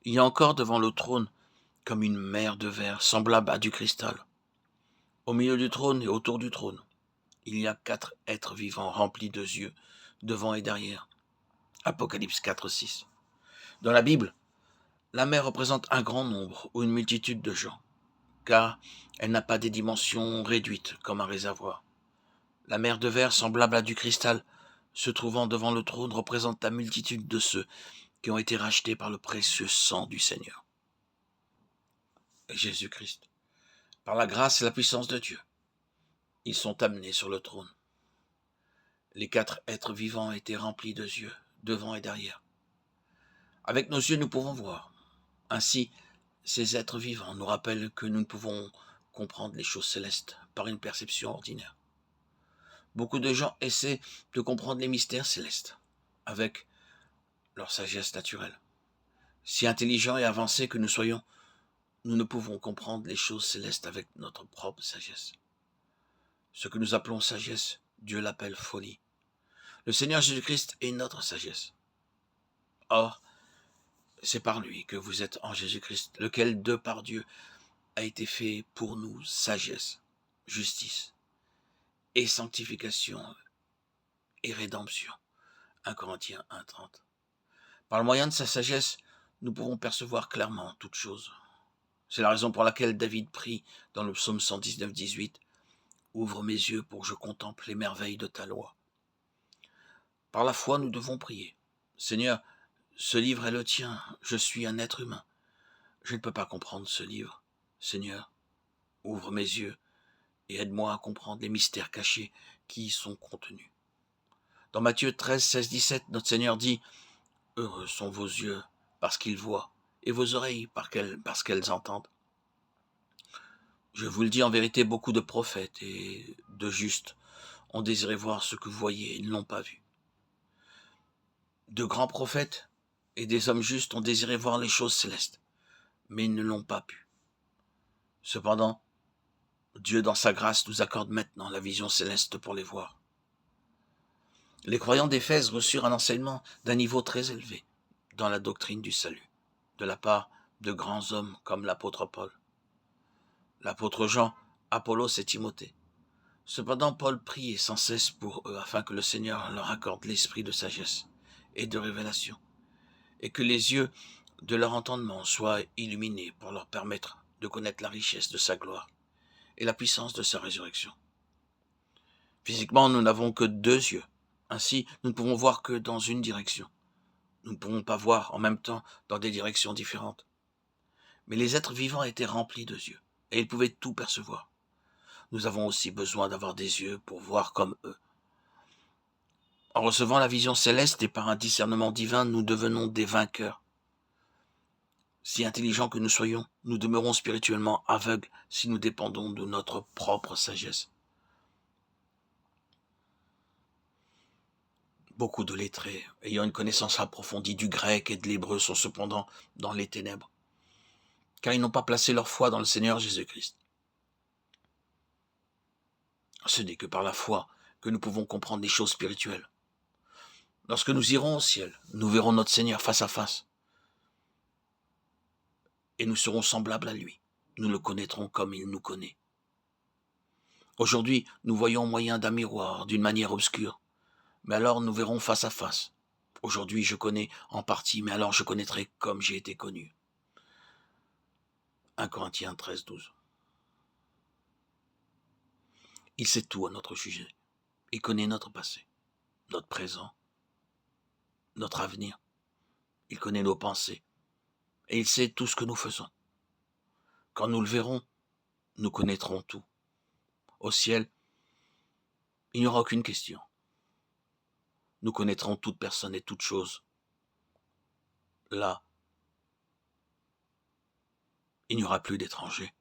Il y a encore devant le trône comme une mer de verre semblable à du cristal. Au milieu du trône et autour du trône, il y a 4 êtres vivants remplis de yeux, devant et derrière. Apocalypse 4:6. Dans la Bible, la mer représente un grand nombre ou une multitude de gens, car elle n'a pas des dimensions réduites comme un réservoir. La mer de verre semblable à du cristal, se trouvant devant le trône, représente la multitude de ceux qui ont été rachetés par le précieux sang du Seigneur, Jésus-Christ. Par la grâce et la puissance de Dieu, ils sont amenés sur le trône. Les 4 êtres vivants étaient remplis de yeux, devant et derrière. Avec nos yeux, nous pouvons voir. Ainsi, ces êtres vivants nous rappellent que nous ne pouvons comprendre les choses célestes par une perception ordinaire. Beaucoup de gens essaient de comprendre les mystères célestes avec leur sagesse naturelle. Si intelligents et avancés que nous soyons, nous ne pouvons comprendre les choses célestes avec notre propre sagesse. Ce que nous appelons sagesse, Dieu l'appelle folie. Le Seigneur Jésus-Christ est notre sagesse. Or, c'est par lui que vous êtes en Jésus-Christ, lequel, de par Dieu, a été fait pour nous sagesse, justice et sanctification et rédemption. 1 Corinthiens 1:30. Par le moyen de sa sagesse, nous pouvons percevoir clairement toutes choses. C'est la raison pour laquelle David prie dans le psaume 119:18 « Ouvre mes yeux pour que je contemple les merveilles de ta loi ». Par la foi, nous devons prier. Seigneur, ce livre est le tien, je suis un être humain. Je ne peux pas comprendre ce livre. Seigneur, ouvre mes yeux et aide-moi à comprendre les mystères cachés qui y sont contenus. Dans Matthieu 13, 16, 17, notre Seigneur dit « Heureux sont vos yeux parce qu'ils voient, et vos oreilles parce qu'elles entendent. » Je vous le dis en vérité, beaucoup de prophètes et de justes ont désiré voir ce que vous voyez et ils ne l'ont pas vu. De grands prophètes et des hommes justes ont désiré voir les choses célestes, mais ils ne l'ont pas pu. Cependant, Dieu, dans sa grâce, nous accorde maintenant la vision céleste pour les voir. Les croyants d'Éphèse reçurent un enseignement d'un niveau très élevé dans la doctrine du salut, de la part de grands hommes comme l'apôtre Paul, l'apôtre Jean, Apollos et Timothée. Cependant, Paul priait sans cesse pour eux afin que le Seigneur leur accorde l'esprit de sagesse et de révélation, et que les yeux de leur entendement soient illuminés pour leur permettre de connaître la richesse de sa gloire et la puissance de sa résurrection. Physiquement, nous n'avons que 2 yeux. Ainsi, nous ne pouvons voir que dans une direction. Nous ne pouvons pas voir en même temps dans des directions différentes. Mais les êtres vivants étaient remplis de yeux, et ils pouvaient tout percevoir. Nous avons aussi besoin d'avoir des yeux pour voir comme eux. En recevant la vision céleste et par un discernement divin, nous devenons des vainqueurs. Si intelligents que nous soyons, nous demeurons spirituellement aveugles si nous dépendons de notre propre sagesse. Beaucoup de lettrés, ayant une connaissance approfondie du grec et de l'hébreu, sont cependant dans les ténèbres, car ils n'ont pas placé leur foi dans le Seigneur Jésus-Christ. Ce n'est que par la foi que nous pouvons comprendre les choses spirituelles. Lorsque nous irons au ciel, nous verrons notre Seigneur face à face, et nous serons semblables à lui. Nous le connaîtrons comme il nous connaît. Aujourd'hui, nous voyons au moyen d'un miroir, d'une manière obscure, mais alors nous verrons face à face. Aujourd'hui, je connais en partie, mais alors je connaîtrai comme j'ai été connu. 1 Corinthiens 13, 12. Il sait tout à notre sujet. Il connaît notre passé, notre présent, notre avenir. Il connaît nos pensées, et il sait tout ce que nous faisons. Quand nous le verrons, nous connaîtrons tout. Au ciel, il n'y aura aucune question. Nous connaîtrons toute personne et toute chose. Là, il n'y aura plus d'étrangers.